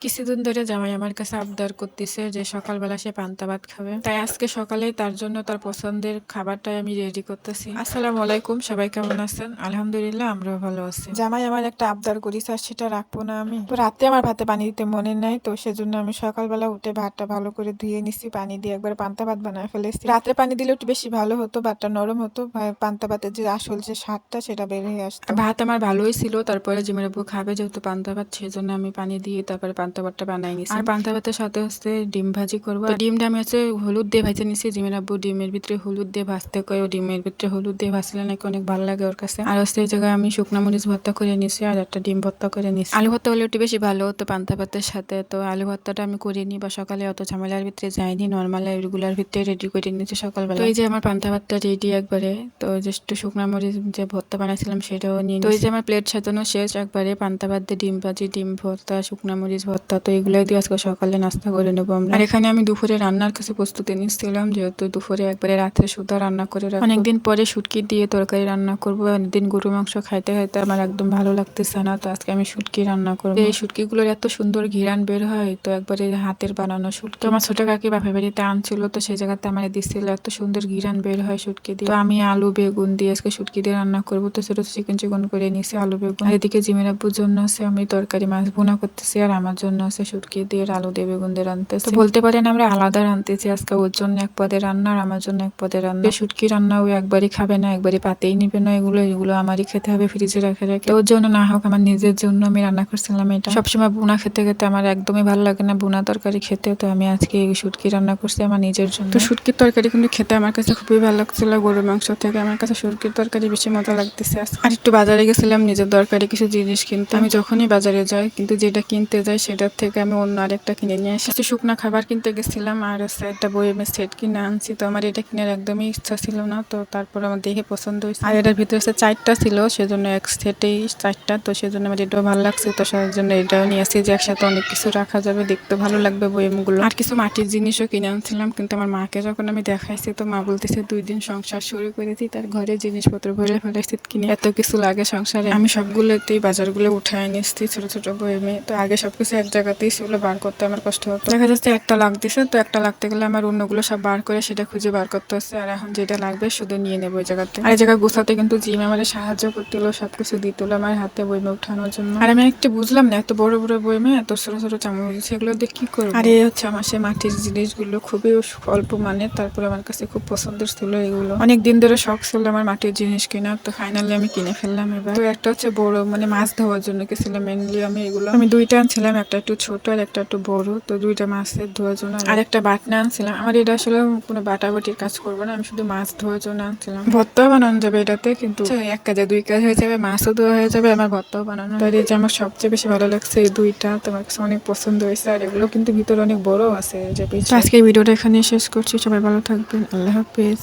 কিছুদিন ধরে জামাই আমার কাছে আবদার করতেছে যে সকালবেলা সে পান্তা ভাত খাবে। তাই আজকে সকালেই তার জন্য তার পছন্দের খাবারটাই আমি রেডি করতেছি। আসসালামু আলাইকুম, সবাই কেমন আছেন? আলহামদুলিল্লাহ, আমরাও ভালো আছি। জামাই আমার একটা আবদার করিস আর সেটা রাখবো না আমি। তো রাতে আমার ভাতে পানি দিতে মনে নাই, তো সেজন্য আমি সকালবেলা উঠে ভাতটা ভালো করে ধুয়ে নিছি, পানি দিয়ে একবার পান্তা ভাত বানায় ফেলেছি। রাতে পানি দিলে একটু বেশি ভালো হতো, ভাতটা নরম হতো, পান্তা ভাতের যে আসল যে স্বাদটা সেটা বের হয়ে আসতো। ভাত আমার ভালোই ছিল, তারপরে জিমের আপু খাবে যেহেতু পান্তা ভাত, সেজন্য আমি পানি দিয়ে তারপরে পান্তা ভাতটা বানাই নিছি। আর পান্তা ভাতের সাথে হচ্ছে ডিম ভাজি করবো। তো ডিমটা আমি হচ্ছে হলুদ দিয়ে ভাজে নিছি। জিমের আব্বু ডিমের ভিতরে হলুদ দিয়ে ভাজতে কয়, ও ডিমের ভিতরে হলুদ দিয়ে ভাজলে নাকি অনেক ভালো লাগে ওর কাছে। আর হচ্ছে এই জায়গায় আমি শুকনা মরিচ ভর্তা করে নিছি আর একটা ডিম ভর্তা করে নিছি। আলু ভর্তা হলে একটু বেশি ভালো হতো পান্তা ভাতের সাথে। তো আলু ভর্তাটা আমি করিনি বা সকালে অত ঝামেলার ভিতরে যাইনি, নর্মাল রেগুলার ভিতরে রেডি করে নিয়েছি সকালবেলা। তো এই যে আমার পান্তা ভাতটা রেডি একবারে। তো জাস্ট শুকনা মরিচ যে ভর্তা বানাইছিলাম সেটাও নিয়ে। তো এই যে আমার প্লেট সাজানো শেষ একবারে, পান্তা ভাত দিয়ে ডিম ভাজি, ডিম ভর্তা, শুকনা মরিচ ভর্তা। তো এগুলো দিয়ে আজকে সকালে নাস্তা করে নেবো আমরা। আর এখানে আমি দুপুরে রান্নার কাছে প্রস্তুতি নিচ্ছিলাম, যেহেতু দুপুরে একবারে রাত্রে সুদ্ধা রান্না করে রাখবো। অনেকদিন পরে শুটকি দিয়ে তরকারি রান্না করবো। অনেকদিন গরু মাংস খাইতে খাইতে আমার একদম ভালো লাগতেছে না, তো আজকে আমি শুটকি রান্না করবো। এই শুটকি গুলোর এত সুন্দর ঘিরান বের হয়, তো একবারে হাতের বানানো শুটকি। আমার ছোট কাকি বাপের বাড়িতে আনছিল, তো সেই জায়গাতে আমার দিচ্ছিল, এত সুন্দর ঘিরান বের হয় শুটকি দিয়ে। তো আমি আলু বেগুন দিয়ে আজকে শুটকি দিয়ে রান্না করবো। তো ছোট চিকন চিকন করে নিছি আলু বেগুন। আর এদিকে জিমের আব্বুর জন্য আছে আমি তরকারি মাছ ভুনা করতেছি, আর আমার জন্য আছে শুটকি দিয়ে আলু দিয়ে বেগুন দিয়ে রান্নতেছি। তো বলতে পারেন আমরা আলাদা রান্নতেছি আজকে, ওর জন্য এক পদে রান্না আর আমার জন্য এক পদে রান্না। শুটকি রান্না ও একবারই খাবে না, একবারই পাতেই নিবে না, এগুলো আমারই খেতে হবে ফ্রিজে রেখে রেখে। ওর জন্য না হোক আমার নিজের জন্য আমি রান্না করছিলাম এটা। সবসময় বুনা খেতে খেতে আমার একদমই ভালো লাগে না বুনা তরকারি খেতে, তো আমি আজকে এই শুটকি রান্না করছি আমার নিজের জন্য। তো শুটকির তরকারি কিন্তু খেতে আমার কাছে খুবই ভালো লাগছিল, গরুর মাংস থেকে আমার কাছে শুটকির তরকারি বেশি মজা লাগতেছে। আর একটু বাজারে গেছিলাম নিজের দরকারি কিছু জিনিস কিনতে। আমি যখনই বাজারে যাই কিন্তু যেটা কিনতে যাই সেটার থেকে আমি অন্য আরেকটা কিনে নিয়ে আসি। কিছু শুকনা খাবার কিনতে গেছিলাম আর একটা বইয়ের সেট কিনে আনছি। তো আমার এটা কেনার একদমই ইচ্ছা ছিল না, তো তারপর আমার দেখে পছন্দ হয়েছে। আর এটার ভিতরে চারটা ছিল, সেজন্য এক সেটেই চারটা, তো সেজন্য আমার এটাও ভালো লাগছে, তো সেই জন্য এটাও নিয়ে আসি যে একসাথে অনেক কিছু রাখা যাবে, দেখতে ভালো লাগবে বইয়েমগুলো। আর কিছু মাটির জিনিসও কিনে আনছিলাম, কিন্তু আমার মাকে যখন আমি দেখাইছি তো মা বলতেছে 2 দিন সংসার শুরু করেছি, তার ঘরে জিনিসপত্র ভরে ফেলেছি, কিনে এত কিছু লাগে সংসারে। আমি সবগুলোতেই বাজারগুলো উঠায় নিচ্ছি ছোট ছোট বইমে। তো আগে সবকিছু এক জায়গাতেই ছিল, বার করতে আমার কষ্ট হতো। দেখা যাচ্ছে একটা লাগতেছে, তো একটা লাগতে গেলে আমার অন্যগুলো সব বার করে সেটা খুঁজে বার করতে হচ্ছে। আর এখন যেটা লাগবে শুধু নিয়ে নেবো ওই জায়গাতে। আর এই জায়গা গুছাতে কিন্তু জিম আমার সাহায্য করতেল, সবকিছু দিতেল আমার হাতে বইমে উঠানোর জন্য। আর আমি একটু বুঝলাম না, এত বড় বড় বইমে এত ছোট ছোট চামচ সেগুলো দিয়ে কি করবো। আর এই হচ্ছে আমার সে মাটির জিনিসগুলো, খুবই অল্প মানের, তারপর আমার কাছে খুব পছন্দের ছিল এগুলো। অনেক দিন ধরে শখ ছিল আমার মাটির জিনিস কেনার, তো ফাইনালি আমি কিনে ফেললাম এবার। তো একটা হচ্ছে বড়, মানে মাছ ধোয়ার জন্য গেছিলাম মেনলি আমি এগুলো। আমি দুইটা আনছিলাম, একটা একটু ছোট আর একটা একটু বড়, তো দুইটা মাছের ধোয়ার জন্য। আর একটা বাটনা আনছিলাম। আমার এটা আসলে কোনো বাটাবাটির কাজ করবো না, আমি শুধু মাছ ধোয়ার জন্য আনছিলাম। ভর্তাও বানানো যাবে এটাতে, কিন্তু এক কাজে দুই কাজ হয়ে যাবে, মাছও ধোয়া হয়ে যাবে, আমার ভর্তাও বানানো। তো এই যে আমার সবচেয়ে বেশি ভালো লাগছে এই দুইটা, তোমার কাছে অনেক পছন্দ হয়েছে। আর এগুলো কিন্তু ভিতরে অনেক বড় আছে যে। আজকে ভিডিওটা এখানে শেষ করছি, সবাই ভালো থাকবেন, আল্লাহ হাফেজ।